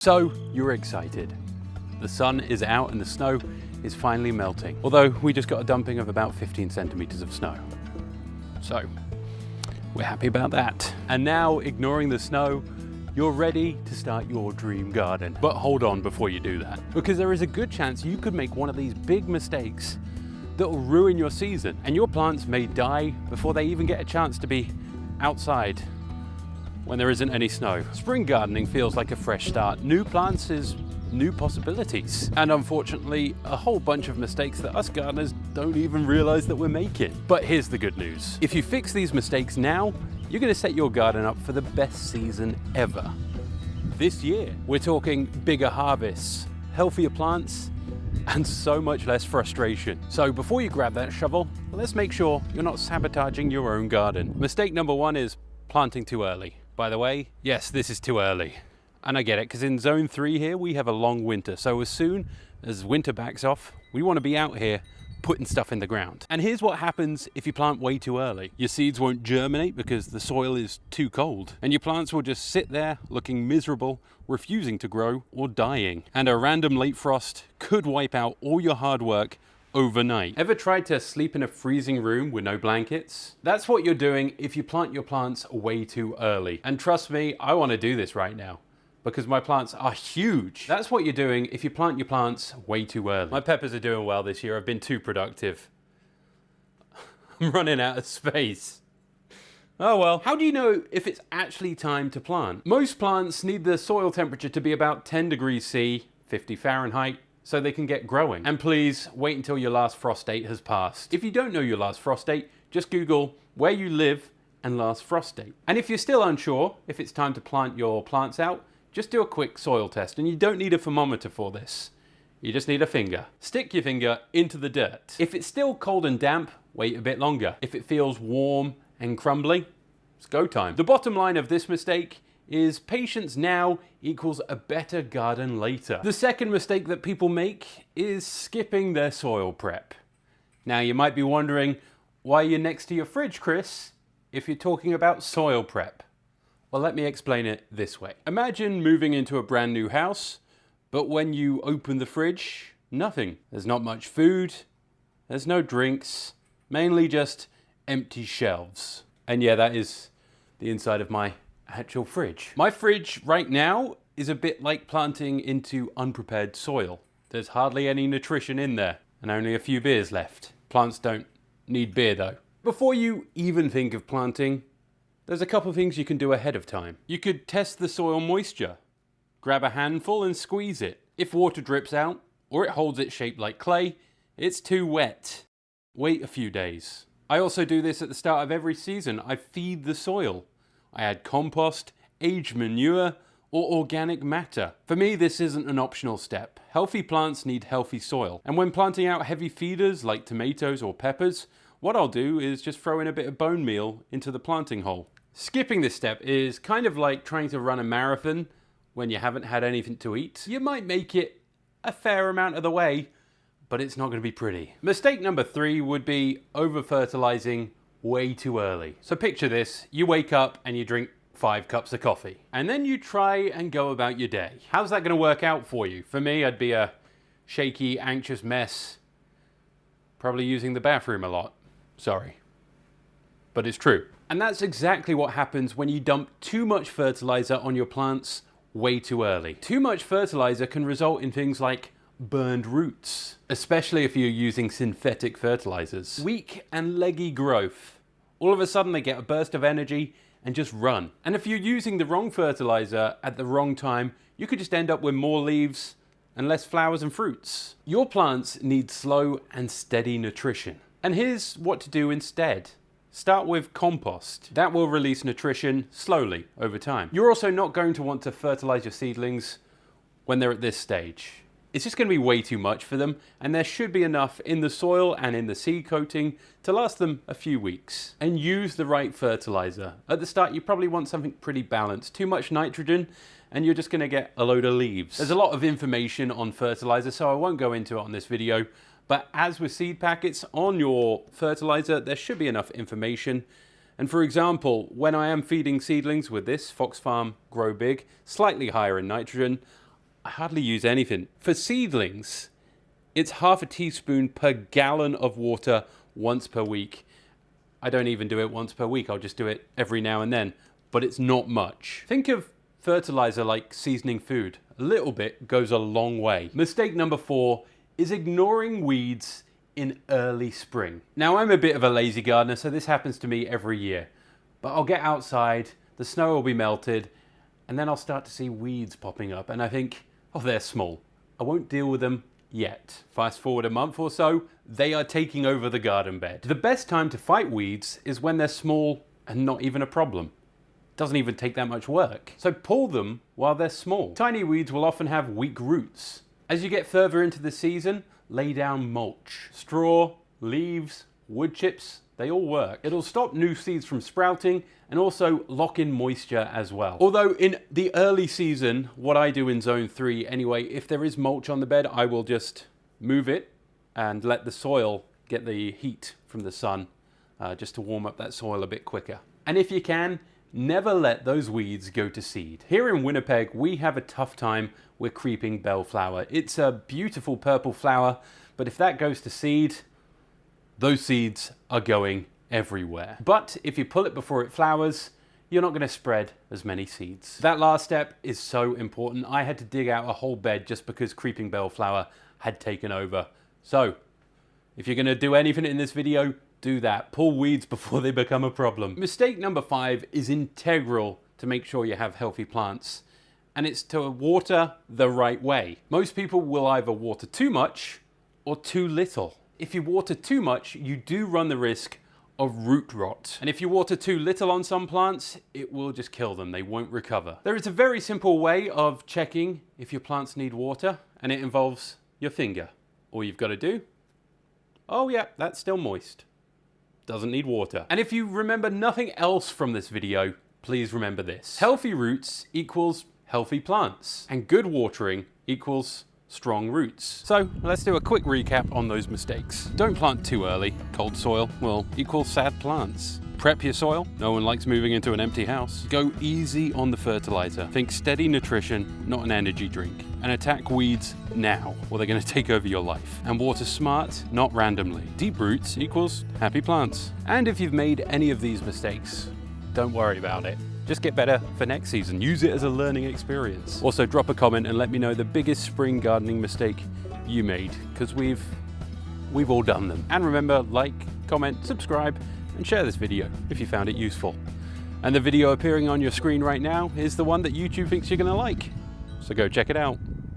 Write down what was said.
So you're excited. The sun is out and the snow is finally melting. Although we just got a dumping of about 15 centimeters of snow. So we're happy about that. And now, ignoring the snow, you're ready to start your dream garden. But hold on before you do that, because there is a good chance you could make one of these big mistakes that will ruin your season, and your plants may die before they even get a chance to be outside when there isn't any snow. Spring gardening feels like a fresh start. New plants is new possibilities. And unfortunately, a whole bunch of mistakes that us gardeners don't even realize that we're making. But here's the good news. If you fix these mistakes now, you're gonna set your garden up for the best season ever. This year, we're talking bigger harvests, healthier plants, and so much less frustration. So before you grab that shovel, let's make sure you're not sabotaging your own garden. Mistake number one is planting too early. By the way, yes, this is too early. And I get it, because in zone 3 here, we have a long winter. So as soon as winter backs off, we want to be out here putting stuff in the ground. And here's what happens if you plant way too early. Your seeds won't germinate because the soil is too cold. And your plants will just sit there looking miserable, refusing to grow or dying. And a random late frost could wipe out all your hard work overnight. Ever tried to sleep in a freezing room with no blankets? That's what you're doing if you plant your plants way too early. And trust me, I want to do this right now because my plants are huge. That's what you're doing if you plant your plants way too early. My peppers are doing well this year. I've been too productive. I'm running out of space. Oh well. How do you know if it's actually time to plant? Most plants need the soil temperature to be about 10 degrees C, 50 Fahrenheit, so they can get growing. And please wait until your last frost date has passed. If you don't know your last frost date, just Google where you live and last frost date. And if you're still unsure if it's time to plant your plants out, just do a quick soil test, and you don't need a thermometer for this. You just need a finger. Stick your finger into the dirt. If it's still cold and damp, wait a bit longer. If it feels warm and crumbly, it's go time. The bottom line of this mistake is patience now equals a better garden later. The second mistake that people make is skipping their soil prep. Now you might be wondering, why you're next to your fridge, Chris, if you're talking about soil prep? Well, let me explain it this way. Imagine moving into a brand new house, but when you open the fridge, nothing. There's not much food, there's no drinks, mainly just empty shelves. And yeah, that is the inside of my actual fridge. My fridge right now is a bit like planting into unprepared soil. There's hardly any nutrition in there and only a few beers left. Plants don't need beer though. Before you even think of planting, there's a couple things you can do ahead of time. You could test the soil moisture. Grab a handful and squeeze it. If water drips out or it holds its shape like clay, it's too wet. Wait a few days. I also do this at the start of every season. I feed the soil. I add compost, aged manure, or organic matter. For me, this isn't an optional step. Healthy plants need healthy soil. And when planting out heavy feeders like tomatoes or peppers, what I'll do is just throw in a bit of bone meal into the planting hole. Skipping this step is kind of like trying to run a marathon when you haven't had anything to eat. You might make it a fair amount of the way, but it's not going to be pretty. Mistake number 3 would be over-fertilizing way too early. So picture this, you wake up and you drink 5 cups of coffee, and then you try and go about your day. How's that going to work out for you? For me, I'd be a shaky, anxious mess, probably using the bathroom a lot. Sorry, but it's true. And that's exactly what happens when you dump too much fertilizer on your plants way too early. Too much fertilizer can result in things like burned roots, especially if you're using synthetic fertilizers. Weak and leggy growth. All of a sudden they get a burst of energy and just run. And if you're using the wrong fertilizer at the wrong time, you could just end up with more leaves and less flowers and fruits. Your plants need slow and steady nutrition. And here's what to do instead. Start with compost. That will release nutrition slowly over time. You're also not going to want to fertilize your seedlings when they're at this stage. It's just going to be way too much for them, and there should be enough in the soil and in the seed coating to last them a few weeks. And use the right fertilizer. At the start, you probably want something pretty balanced. Too much nitrogen, and you're just going to get a load of leaves. There's a lot of information on fertilizer, so I won't go into it on this video. But as with seed packets, on your fertilizer, there should be enough information. And for example, when I am feeding seedlings with this Fox Farm Grow Big, slightly higher in nitrogen, I hardly use anything. For seedlings, it's half a teaspoon per gallon of water once per week. I don't even do it once per week. I'll just do it every now and then, but it's not much. Think of fertilizer like seasoning food. A little bit goes a long way. Mistake number 4 is ignoring weeds in early spring. Now, I'm a bit of a lazy gardener, so this happens to me every year. But I'll get outside, the snow will be melted, and then I'll start to see weeds popping up, and I think, oh, they're small. I won't deal with them yet. Fast forward a month or so, they are taking over the garden bed. The best time to fight weeds is when they're small and not even a problem. Doesn't even take that much work. So pull them while they're small. Tiny weeds will often have weak roots. As you get further into the season, lay down mulch. Straw, leaves, wood chips, they all work. It'll stop new seeds from sprouting and also lock in moisture as well. Although in the early season, what I do in zone 3 anyway, if there is mulch on the bed, I will just move it and let the soil get the heat from the sun just to warm up that soil a bit quicker. And if you can, never let those weeds go to seed. Here in Winnipeg, we have a tough time with creeping bellflower. It's a beautiful purple flower, but if that goes to seed, those seeds are going everywhere. But if you pull it before it flowers, you're not going to spread as many seeds. That last step is so important. I had to dig out a whole bed just because creeping bellflower had taken over. So if you're going to do anything in this video, do that. Pull weeds before they become a problem. Mistake number 5 is integral to make sure you have healthy plants, and it's to water the right way. Most people will either water too much or too little. If you water too much, you do run the risk of root rot. And if you water too little on some plants, it will just kill them. They won't recover. There is a very simple way of checking if your plants need water, and it involves your finger. All you've got to do, oh yeah, that's still moist. Doesn't need water. And if you remember nothing else from this video, please remember this. Healthy roots equals healthy plants, and good watering equals strong roots. So let's do a quick recap on those mistakes. Don't plant too early. Cold soil will equal sad plants. Prep your soil. No one likes moving into an empty house. Go easy on the fertilizer. Think steady nutrition, not an energy drink. And attack weeds now, or they're going to take over your life. And water smart, not randomly. Deep roots equals happy plants. And if you've made any of these mistakes, don't worry about it. Just get better for next season. Use it as a learning experience. Also, drop a comment and let me know the biggest spring gardening mistake you made, because we've all done them. And remember, like, comment, subscribe, and share this video if you found it useful. And the video appearing on your screen right now is the one that YouTube thinks you're gonna like. So go check it out.